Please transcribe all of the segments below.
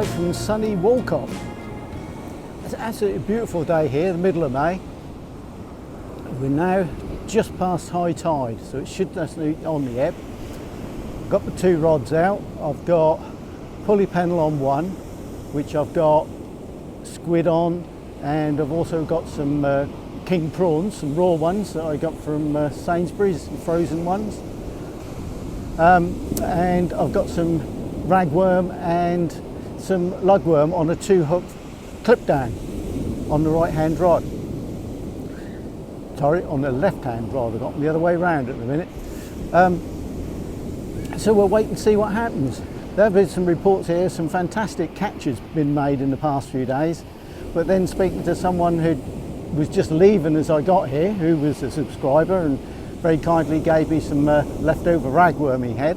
out from sunny Walcott. It's an absolutely beautiful day here, the middle of May. We're now just past high tide, so it should definitely on the ebb. Got the two rods out. I've got pulley pennel on one, which I've got squid on, and I've also got some king prawns, some raw ones that I got from Sainsbury's, frozen ones. And I've got some ragworm and some lugworm on a 2-hook clip down on the right hand rod. Sorry, on the left hand rod. I've got them the other way around at the minute. So we'll wait and see what happens. There have been some reports here, some fantastic catches been made in the past few days, but then speaking to someone who was just leaving as I got here, who was a subscriber and very kindly gave me some leftover ragworm he had,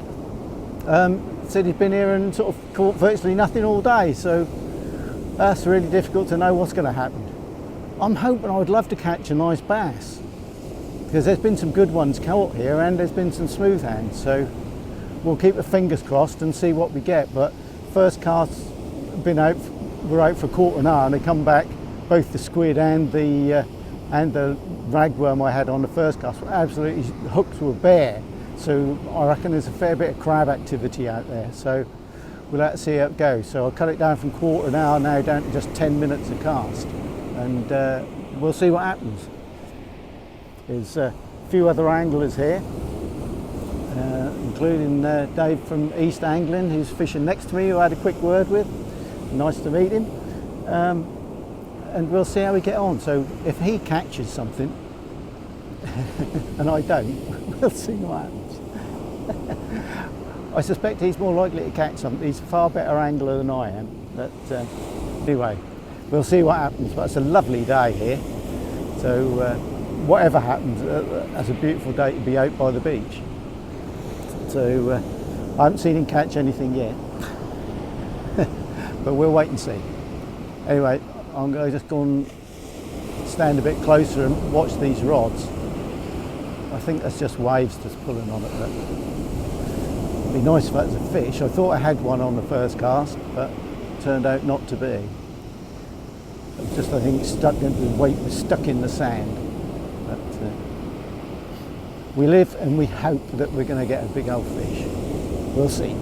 said he'd been here and sort of caught virtually nothing all day, so that's really difficult to know what's going to happen. I'm hoping I would love to catch a nice bass, because there's been some good ones caught here and there's been some smooth hands, so we'll keep our fingers crossed and see what we get. But first casts been out, we're out for a quarter of an hour, and they come back, both the squid and the ragworm I had on the first cast were absolutely, the hooks were bare. So I reckon there's a fair bit of crab activity out there. So we'll have to see how it goes. So I'll cut it down from quarter of an hour now down to just 10 minutes a cast, and we'll see what happens. There's a few other anglers here, including Dave from East Angling, who's fishing next to me, who I had a quick word with. Nice to meet him. And we'll see how we get on. So if he catches something and I don't, we'll see what happens. I suspect he's more likely to catch something. He's a far better angler than I am. But anyway, we'll see what happens. But it's a lovely day here. So whatever happens, it's a beautiful day to be out by the beach. So I haven't seen him catch anything yet, but we'll wait and see. Anyway, I'm going to just go and stand a bit closer and watch these rods. I think that's just waves just pulling on it, but it'd be nice if that was a fish. I thought I had one on the first cast, but it turned out not to be. It was just, I think, stuck into the weight was stuck in the sand. But we live and we hope that we're going to get a big old fish. We'll see.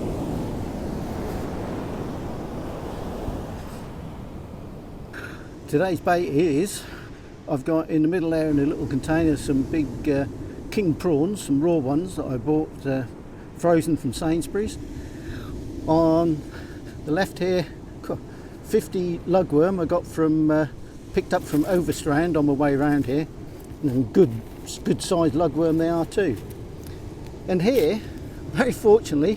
Today's bait is, I've got in the middle there in a little container some big king prawns, some raw ones that I bought frozen from Sainsbury's. On the left here, 50 lugworm I got from, picked up from Overstrand on my way around here, and good sized lugworm they are too. And here, very fortunately,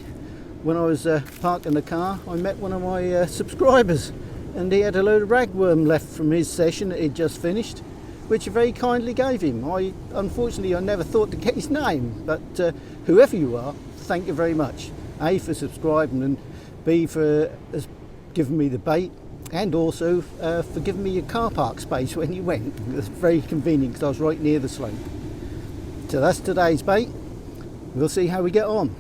when I was parked in the car, I met one of my subscribers, and he had a load of ragworm left from his session that he'd just finished, which I very kindly gave him. Unfortunately I never thought to get his name, but whoever you are, thank you very much. A, for subscribing, and B, for giving me the bait, and also for giving me your car park space when you went. It was very convenient because I was right near the slope. So that's today's bait. We'll see how we get on.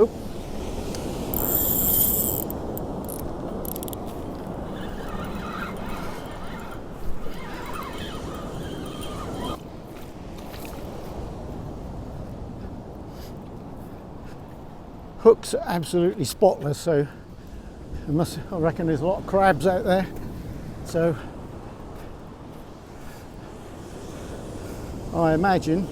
Oop. Hooks are absolutely spotless, so I reckon there's a lot of crabs out there. So I imagine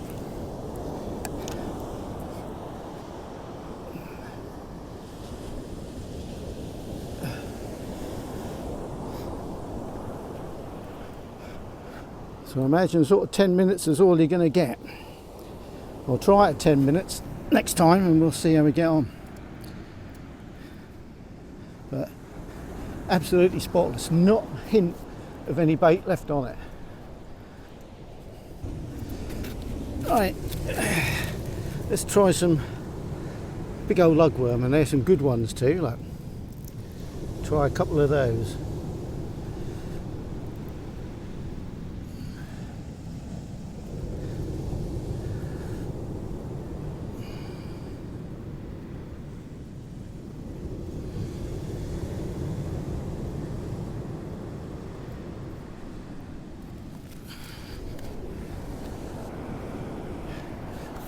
sort of 10 minutes is all you're going to get. We'll try it 10 minutes next time and we'll see how we get on. But absolutely spotless, not a hint of any bait left on it. Right, let's try some big old lugworm, and there's some good ones too. Look, try a couple of those.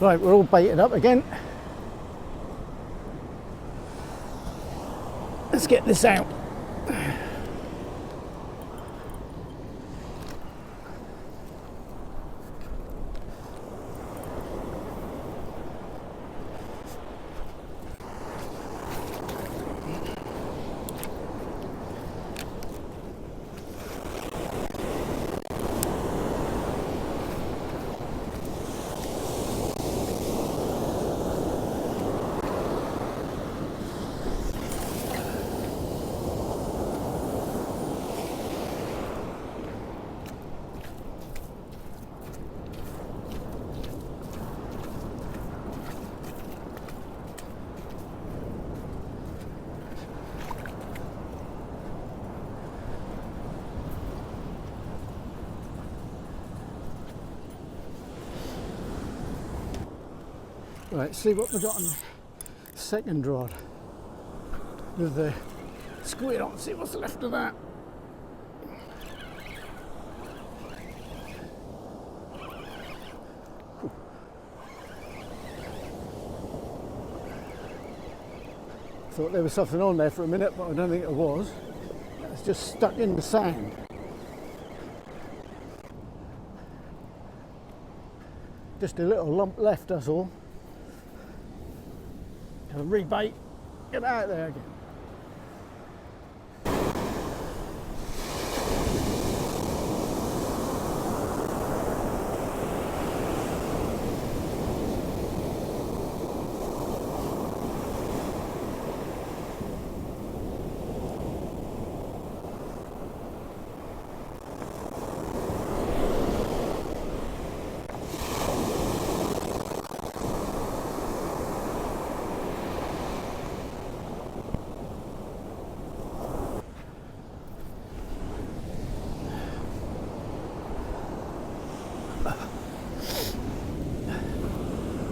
Right, we're all baited up again. Let's get this out. Right, see what we've got on the second rod with the squid on, see what's left of that. Thought there was something on there for a minute, but I don't think it was. It's just stuck in the sand. Just a little lump left, that's all. And rebait, get out there again.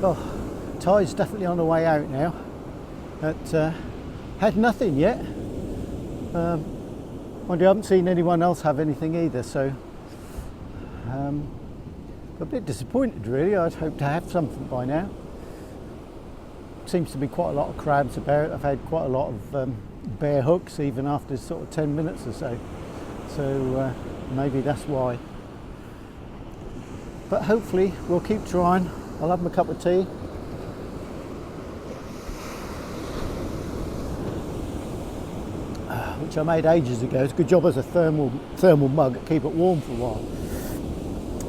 Oh, tide's definitely on the way out now. But had nothing yet. Mind you, I haven't seen anyone else have anything either, so a bit disappointed really. I'd hoped to have something by now. Seems to be quite a lot of crabs about. I've had quite a lot of bare hooks even after sort of 10 minutes or so. So maybe that's why. But hopefully we'll keep trying. I'll have my cup of tea. Which I made ages ago. It's a good job as a thermal mug, keep it warm for a while.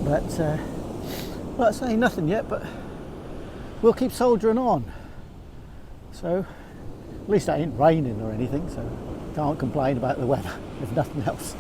But well, I say nothing yet, but we'll keep soldiering on. So at least it ain't raining or anything, so can't complain about the weather if nothing else.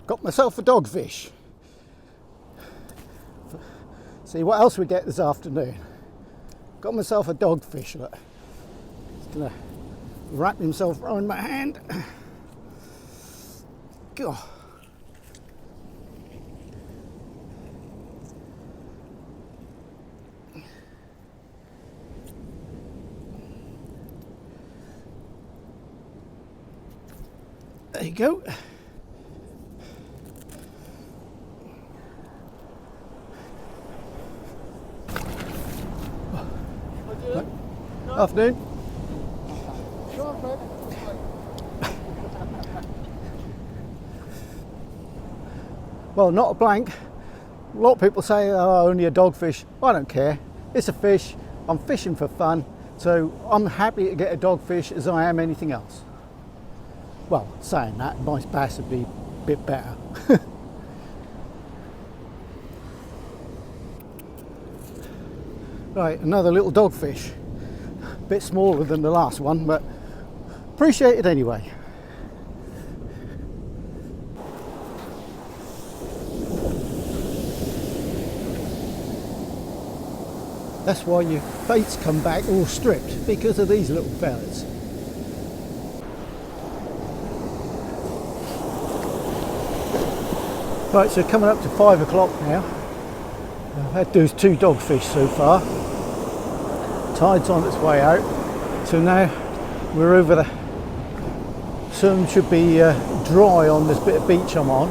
Got myself a dogfish. See what else we get this afternoon. Got myself a dogfish. Look. Just gonna wrap himself around my hand. God. There you go. Afternoon. Well, not a blank. A lot of people say, oh, only a dogfish. I don't care. It's a fish. I'm fishing for fun. So I'm happy to get a dogfish as I am anything else. Well, saying that, nice bass would be a bit better. Right, another little dogfish. A bit smaller than the last one, but appreciate it anyway. That's why your baits come back all stripped, because of these little fellas. Right, so coming up to 5 o'clock now. I've had those 2 dogfish so far. Tide's on its way out. So now we're over the... Sun should be dry on this bit of beach I'm on.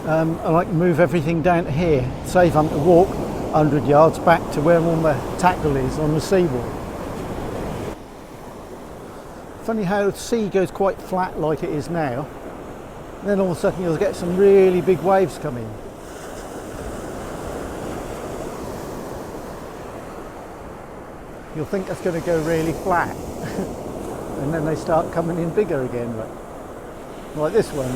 And I can move everything down to here. Save having to walk 100 yards back to where all my tackle is on the seawall. Funny how the sea goes quite flat like it is now. Then all of a sudden you'll get some really big waves coming. You'll think that's going to go really flat. And then they start coming in bigger again, but like this one.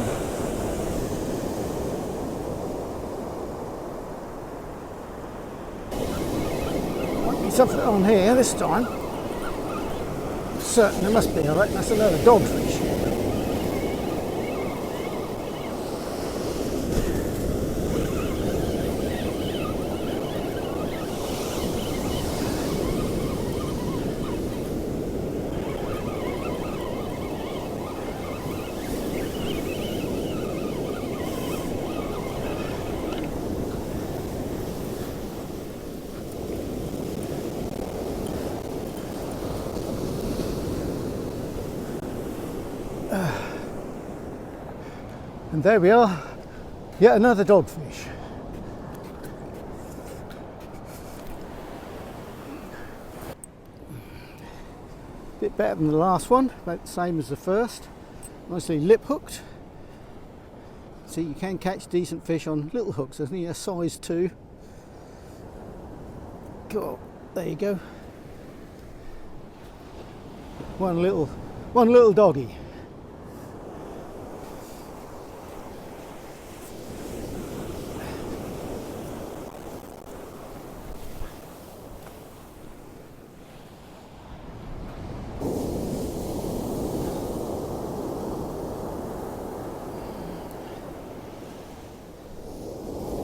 Might be something on here this time. Certain there must be. I reckon that's another dogfish. And there we are, yet another dogfish. Bit better than the last one, about the same as the first. Nicely lip hooked. See, you can catch decent fish on little hooks. There's only a size 2. Cool. There you go. One little doggy.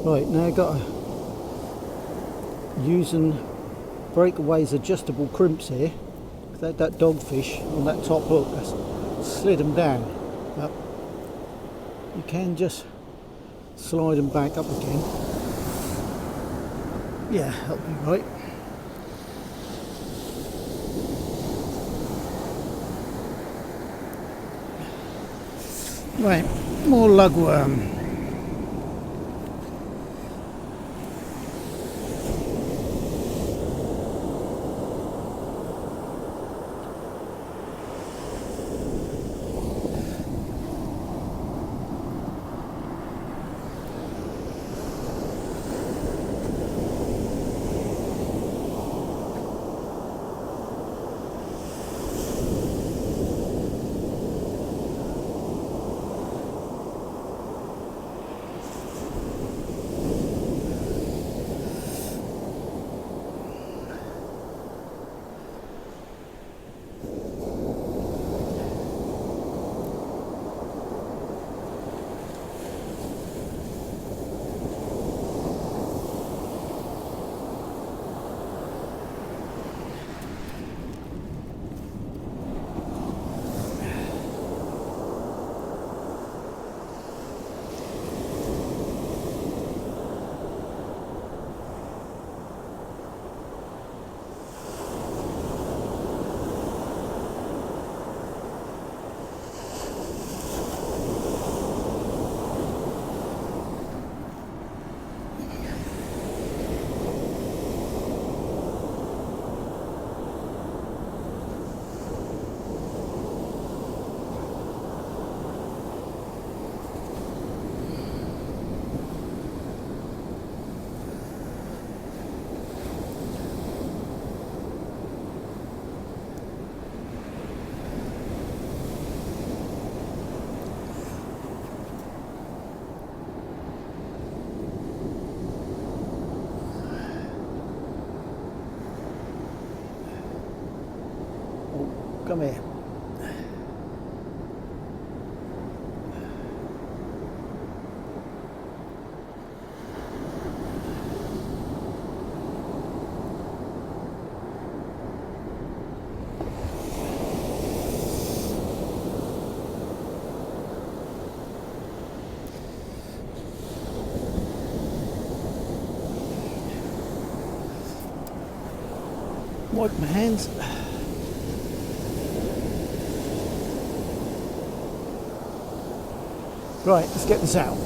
Right, now I've got using Breakaway's adjustable crimps here. That dogfish on that top hook, I slid them down, but you can just slide them back up again. Yeah, that'll be right. Right, more lugworm. Come here. wipe my hands. Right, let's get this out.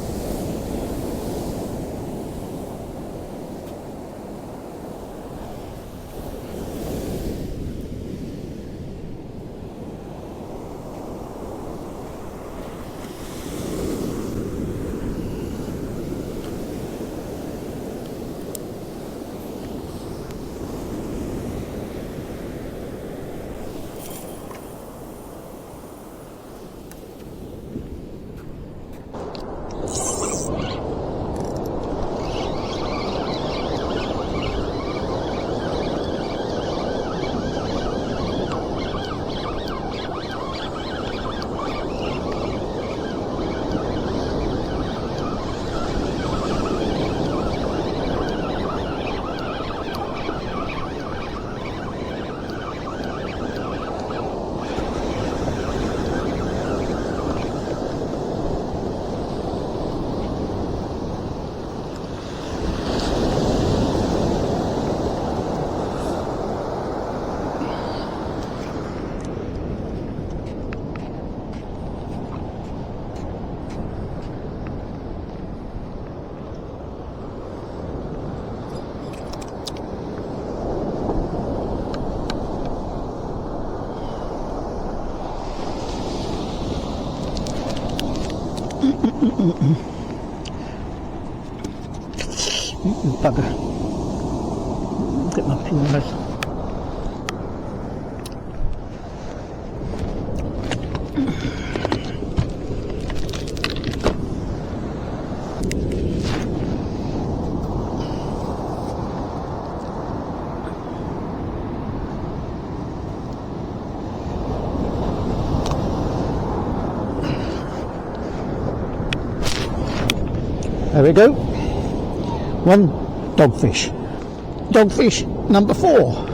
Bugger. Get my fingers. There we go. One dogfish. Dogfish number 4.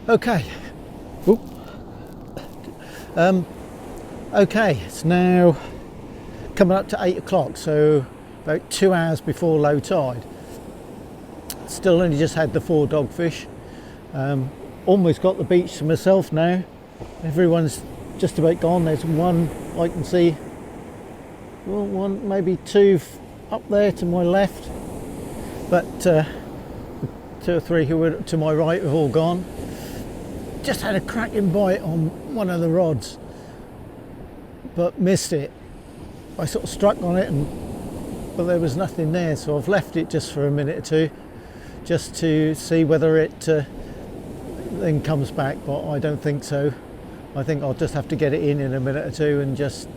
Okay. Oop. Okay, it's now coming up to 8 o'clock, so about 2 hours before low tide. Still only just had the 4 dogfish. Almost got the beach to myself now. Everyone's just about gone. There's one I can see, well, one, maybe 2 up there to my left, but 2 or 3 who were to my right have all gone. Just had a cracking bite on one of the rods, but missed it. I sort of struck on it, but there was nothing there, so I've left it just for a minute or two, just to see whether it then comes back, but I don't think so. I think I'll just have to get it in a minute or two and just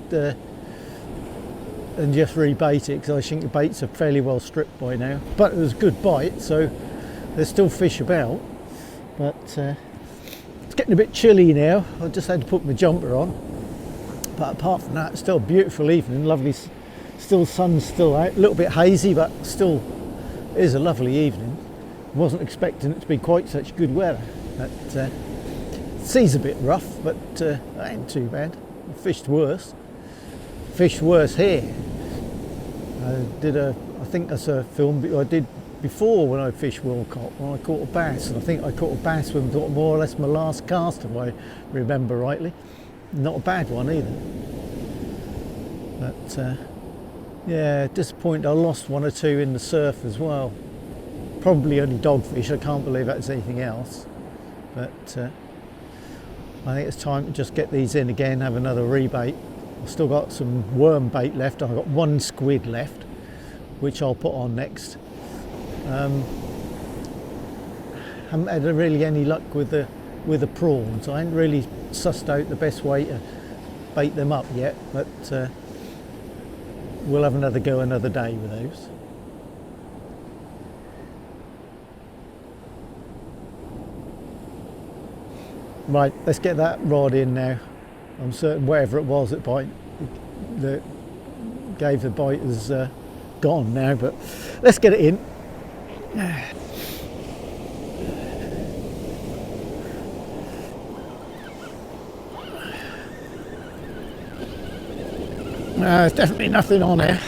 rebait it, because I think the baits are fairly well stripped by now. But it was a good bite, so there's still fish about. But it's getting a bit chilly now. I just had to put my jumper on. But apart from that, still a beautiful evening. Lovely, still sun's still out. A little bit hazy, but still is a lovely evening. Wasn't expecting it to be quite such good weather. But sea's a bit rough, but that ain't too bad. I fished worse. Fished worse here. I think that's a film I did before when I fished Walcott, when I caught a bass. And I think I caught a bass with more or less my last cast, if I remember rightly. Not a bad one either. But yeah, disappointed I lost 1 or 2 in the surf as well. Probably only dogfish, I can't believe that's anything else. But I think it's time to just get these in again, have another rebait. I've still got some worm bait left. I've got 1 squid left, which I'll put on next. Haven't had really any luck with the prawns. I haven't really sussed out the best way to bait them up yet, but we'll have another go another day with those. Right, let's get that rod in now. I'm certain whatever it was that gave the bite is gone now, but let's get it in. There's definitely nothing on there.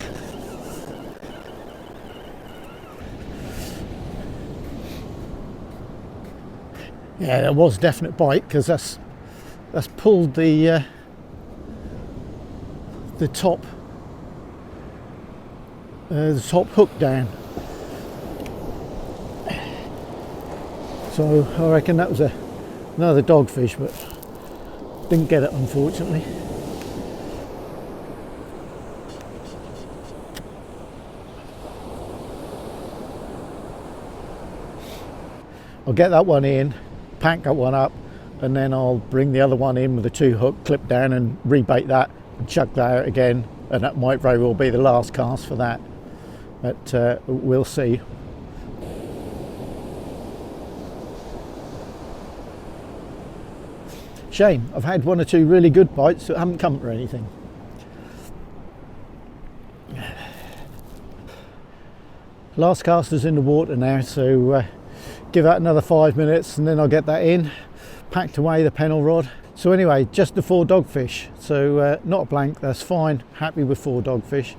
Yeah, there was a definite bite, because that's pulled the top hook down. So I reckon that was another dogfish, but didn't get it unfortunately. I'll get that one in, pack that one up, and then I'll bring the other one in with the 2 hook, clip down and rebait that and chuck that out again, and that might very well be the last cast for that, but we'll see. Shame, I've had 1 or 2 really good bites that haven't come for anything. Last cast is in the water now, so give that another 5 minutes and then I'll get that in, packed away the pennel rod. So anyway, just the 4 dogfish, so not a blank, that's fine, happy with 4 dogfish.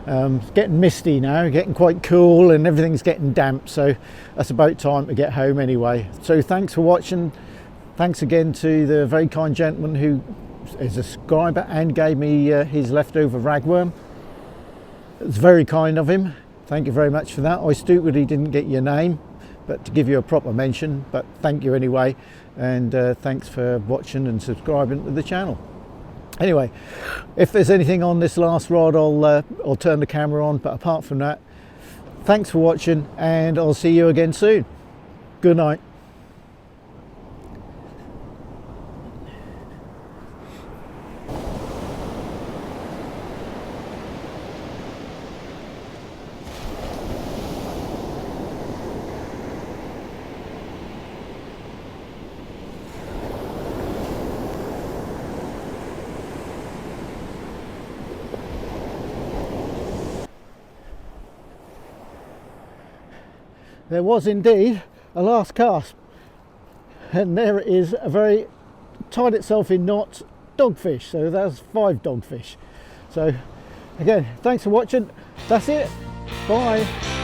It's getting misty now, getting quite cool, and everything's getting damp, so that's about time to get home anyway. So thanks for watching. Thanks again to the very kind gentleman who is a subscriber and gave me his leftover ragworm. It was very kind of him. Thank you very much for that. I stupidly didn't get your name, but to give you a proper mention, but thank you anyway, and thanks for watching and subscribing to the channel. Anyway, if there's anything on this last rod, I'll turn the camera on, but apart from that, thanks for watching, and I'll see you again soon. Good night. There was indeed a last cast. and there it is, a very tied itself in knots dogfish. So that's 5 dogfish. So again, thanks for watching. That's it. Bye.